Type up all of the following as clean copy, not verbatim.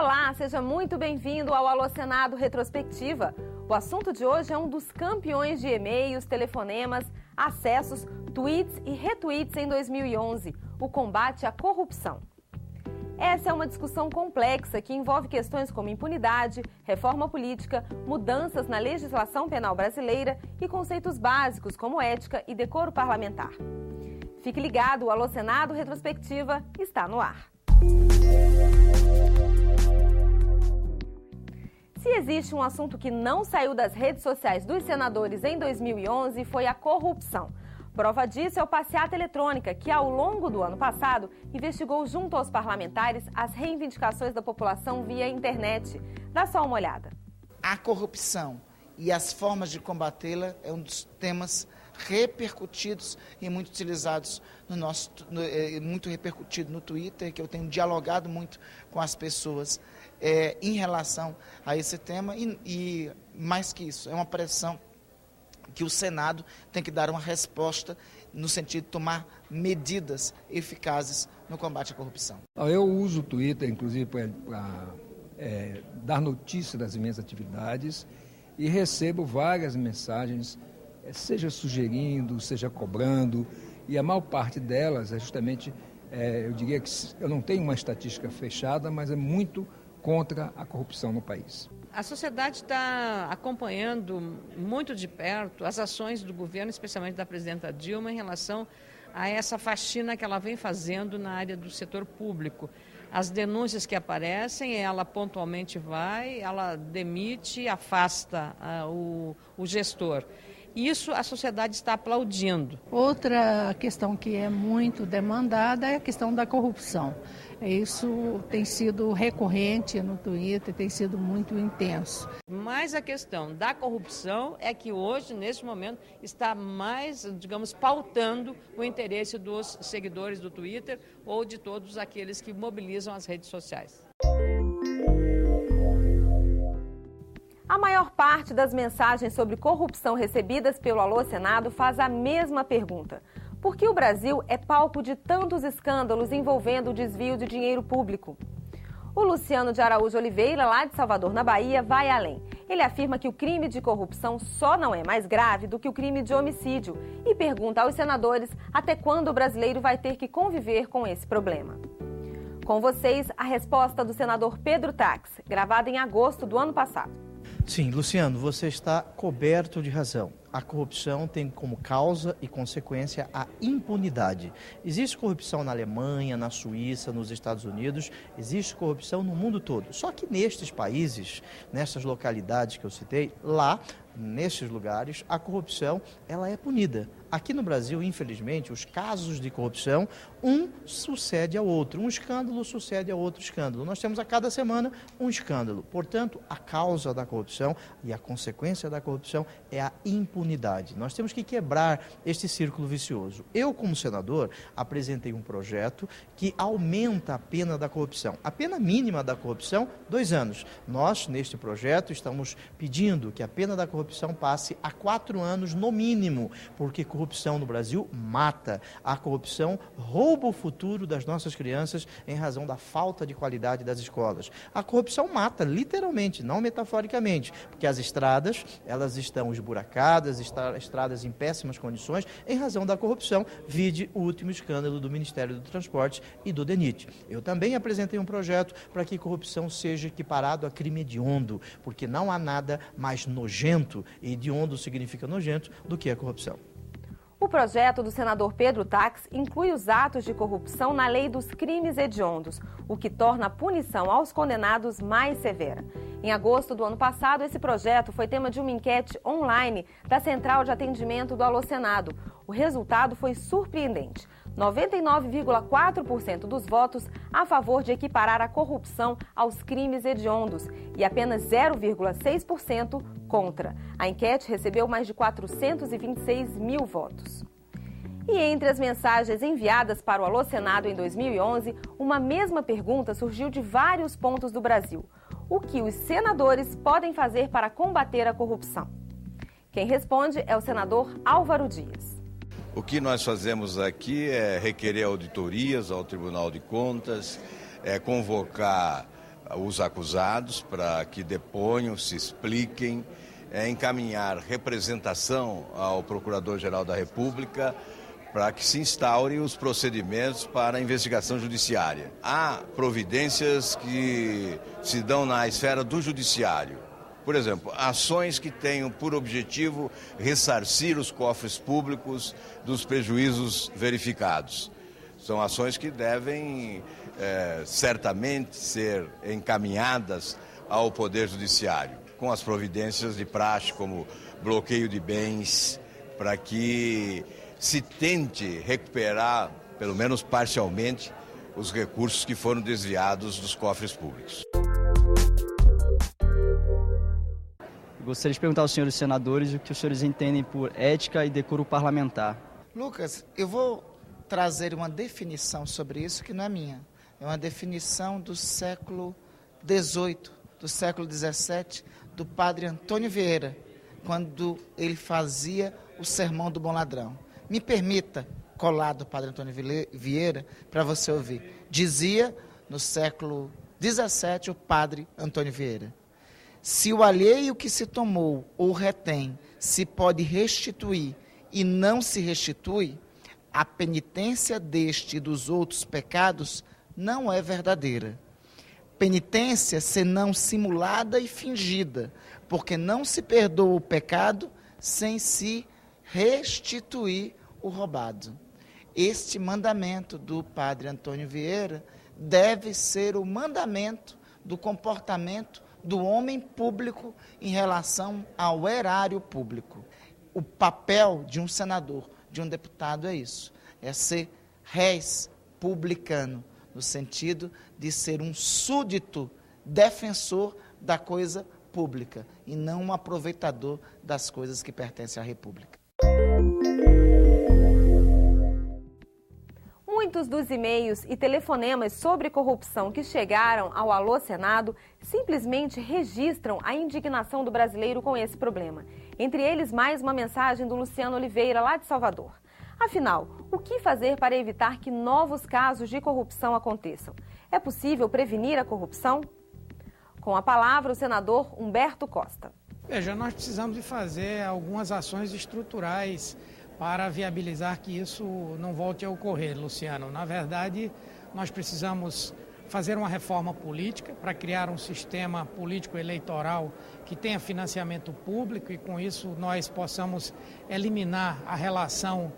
Olá, seja muito bem-vindo ao Alô Senado Retrospectiva. O assunto de hoje é um dos campeões de e-mails, telefonemas, acessos, tweets e retweets em 2011, o combate à corrupção. Essa é uma discussão complexa que envolve questões como impunidade, reforma política, mudanças na legislação penal brasileira e conceitos básicos como ética e decoro parlamentar. Fique ligado, o Alô Senado Retrospectiva está no ar. Se existe um assunto que não saiu das redes sociais dos senadores em 2011, foi a corrupção. Prova disso é o passeata eletrônica, que ao longo do ano passado investigou junto aos parlamentares as reivindicações da população via internet. Dá só uma olhada. A corrupção e as formas de combatê-la é um dos temas repercutidos e muito utilizados muito repercutido no Twitter, que eu tenho dialogado muito com as pessoas em relação a esse tema e mais que isso, é uma pressão que o Senado tem que dar uma resposta no sentido de tomar medidas eficazes no combate à corrupção. Eu uso o Twitter, inclusive, para dar notícia das minhas atividades e recebo várias mensagens, seja sugerindo, seja cobrando, e a maior parte delas é justamente, eu diria que eu não tenho uma estatística fechada, mas é muito contra a corrupção no país. A sociedade está acompanhando muito de perto as ações do governo, especialmente da presidenta Dilma, em relação a essa faxina que ela vem fazendo na área do setor público. As denúncias que aparecem, ela pontualmente vai, ela demite, afasta o gestor. Isso a sociedade está aplaudindo. Outra questão que é muito demandada é a questão da corrupção. Isso tem sido recorrente no Twitter, tem sido muito intenso. Mas a questão da corrupção é que hoje, neste momento, está mais, digamos, pautando o interesse dos seguidores do Twitter ou de todos aqueles que mobilizam as redes sociais. A maior parte das mensagens sobre corrupção recebidas pelo Alô Senado faz a mesma pergunta. Por que o Brasil é palco de tantos escândalos envolvendo o desvio de dinheiro público? O Luciano de Araújo Oliveira, lá de Salvador, na Bahia, vai além. Ele afirma que o crime de corrupção só não é mais grave do que o crime de homicídio e pergunta aos senadores até quando o brasileiro vai ter que conviver com esse problema. Com vocês, a resposta do senador Pedro Tax, gravada em agosto do ano passado. Sim, Luciano, você está coberto de razão. A corrupção tem como causa e consequência a impunidade. Existe corrupção na Alemanha, na Suíça, nos Estados Unidos, existe corrupção no mundo todo. Só que nestes países, nessas localidades que eu citei, lá, nesses lugares, a corrupção ela é punida. Aqui no Brasil, infelizmente, os casos de corrupção, um sucede ao outro. Um escândalo sucede ao outro escândalo. Nós temos a cada semana um escândalo. Portanto, a causa da corrupção e a consequência da corrupção é a impunidade. Nós temos que quebrar este círculo vicioso. Eu, como senador, apresentei um projeto que aumenta a pena da corrupção. A pena mínima da corrupção, 2 anos. Nós, neste projeto, estamos pedindo que a pena da corrupção passe a 4 anos no mínimo, porque corrupção no Brasil mata. A corrupção rouba o futuro das nossas crianças em razão da falta de qualidade das escolas. A corrupção mata, literalmente, não metaforicamente, porque as estradas, elas estão esburacadas, estradas em péssimas condições, em razão da corrupção, vide o último escândalo do Ministério do Transporte e do DENIT. Eu também apresentei um projeto para que corrupção seja equiparado a crime hediondo, porque não há nada mais nojento, e hediondo significa nojento, do que a corrupção. O projeto do senador Pedro Tax inclui os atos de corrupção na lei dos crimes hediondos, o que torna a punição aos condenados mais severa. Em agosto do ano passado, esse projeto foi tema de uma enquete online da Central de Atendimento do Alô Senado. O resultado foi surpreendente. 99,4% dos votos a favor de equiparar a corrupção aos crimes hediondos e apenas 0,6% contra. A enquete recebeu mais de 426 mil votos. E entre as mensagens enviadas para o Alô Senado em 2011, uma mesma pergunta surgiu de vários pontos do Brasil. O que os senadores podem fazer para combater a corrupção? Quem responde é o senador Álvaro Dias. O que nós fazemos aqui é requerer auditorias ao Tribunal de Contas, convocar os acusados para que deponham, se expliquem, encaminhar representação ao Procurador-Geral da República para que se instaurem os procedimentos para a investigação judiciária. Há providências que se dão na esfera do judiciário. Por exemplo, ações que tenham por objetivo ressarcir os cofres públicos dos prejuízos verificados. São ações que devem certamente ser encaminhadas ao Poder Judiciário, com as providências de praxe, como bloqueio de bens, para que se tente recuperar, pelo menos parcialmente, os recursos que foram desviados dos cofres públicos. Gostaria de perguntar aos senhores senadores o que os senhores entendem por ética e decoro parlamentar. Lucas, eu vou trazer uma definição sobre isso que não é minha. É uma definição do século XVIII, do século XVII, do padre Antônio Vieira, quando ele fazia o Sermão do Bom Ladrão. Me permita colar do padre Antônio Vieira para você ouvir. Dizia, no século XVII, o padre Antônio Vieira: se o alheio que se tomou ou retém se pode restituir e não se restitui, a penitência deste e dos outros pecados não é verdadeira. Penitência senão simulada e fingida, porque não se perdoa o pecado sem se restituir o roubado. Este mandamento do padre Antônio Vieira deve ser o mandamento do comportamento do homem público em relação ao erário público. O papel de um senador, de um deputado é isso, é ser res publicano, no sentido de ser um súdito defensor da coisa pública e não um aproveitador das coisas que pertencem à República. Muitos dos e-mails e telefonemas sobre corrupção que chegaram ao Alô Senado simplesmente registram a indignação do brasileiro com esse problema. Entre eles, mais uma mensagem do Luciano Oliveira, lá de Salvador. Afinal, o que fazer para evitar que novos casos de corrupção aconteçam? É possível prevenir a corrupção? Com a palavra, o senador Humberto Costa. Veja, nós precisamos de fazer algumas ações estruturais para viabilizar que isso não volte a ocorrer, Luciano. Na verdade, nós precisamos fazer uma reforma política para criar um sistema político eleitoral que tenha financiamento público e com isso nós possamos eliminar a relação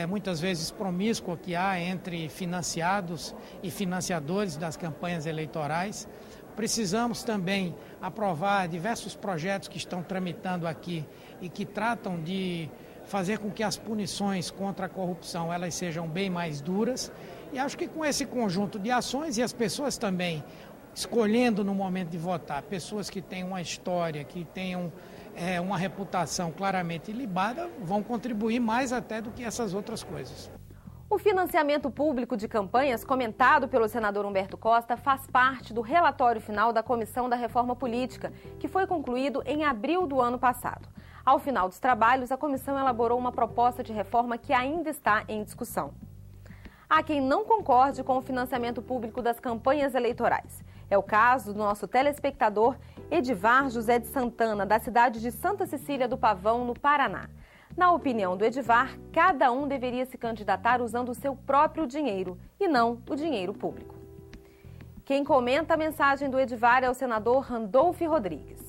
muitas vezes promíscua que há entre financiados e financiadores das campanhas eleitorais. Precisamos também aprovar diversos projetos que estão tramitando aqui e que tratam de fazer com que as punições contra a corrupção elas sejam bem mais duras. E acho que com esse conjunto de ações e as pessoas também escolhendo no momento de votar, pessoas que têm uma história, que tenham uma reputação claramente ilibada, vão contribuir mais até do que essas outras coisas. O financiamento público de campanhas, comentado pelo senador Humberto Costa, faz parte do relatório final da Comissão da Reforma Política, que foi concluído em abril do ano passado. Ao final dos trabalhos, a comissão elaborou uma proposta de reforma que ainda está em discussão. Há quem não concorde com o financiamento público das campanhas eleitorais. É o caso do nosso telespectador Edivar José de Santana, da cidade de Santa Cecília do Pavão, no Paraná. Na opinião do Edivar, cada um deveria se candidatar usando o seu próprio dinheiro e não o dinheiro público. Quem comenta a mensagem do Edivar é o senador Randolfo Rodrigues.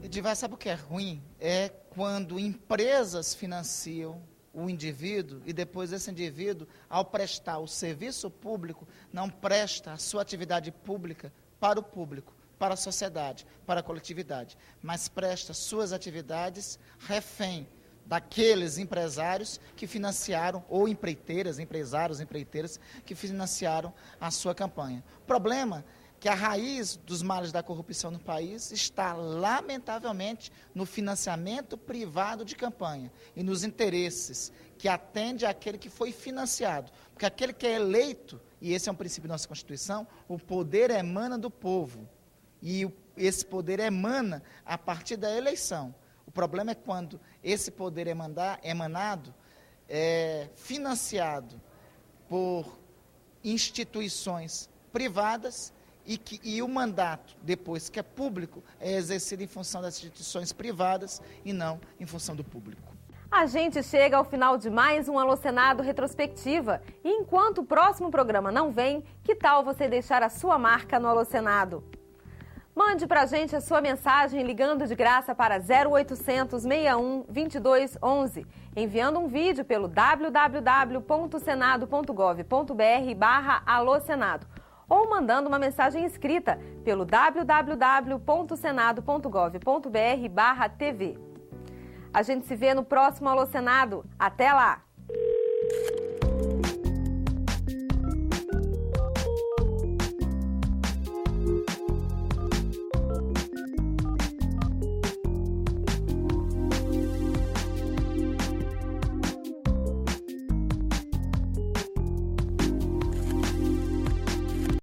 Edivar, sabe o que é ruim? É quando empresas financiam o indivíduo e depois esse indivíduo, ao prestar o serviço público, não presta a sua atividade pública para o público, para a sociedade, para a coletividade, mas presta suas atividades refém daqueles empresários que financiaram, ou empreiteiras, empresários, empreiteiras, que financiaram a sua campanha. O problema é que a raiz dos males da corrupção no país está, lamentavelmente, no financiamento privado de campanha e nos interesses que atende àquele que foi financiado. Porque aquele que é eleito, e esse é um princípio da nossa Constituição, o poder emana do povo. E esse poder emana a partir da eleição. O problema é quando esse poder emanado é financiado por instituições privadas e o mandato, depois que é público, é exercido em função das instituições privadas e não em função do público. A gente chega ao final de mais um Alô Senado Retrospectiva. E enquanto o próximo programa não vem, que tal você deixar a sua marca no Alô Senado? Mande pra gente a sua mensagem ligando de graça para 0800 61 22 11, enviando um vídeo pelo www.senado.gov.br/Alô Senado ou mandando uma mensagem escrita pelo www.senado.gov.br/TV. A gente se vê no próximo Alô Senado. Até lá!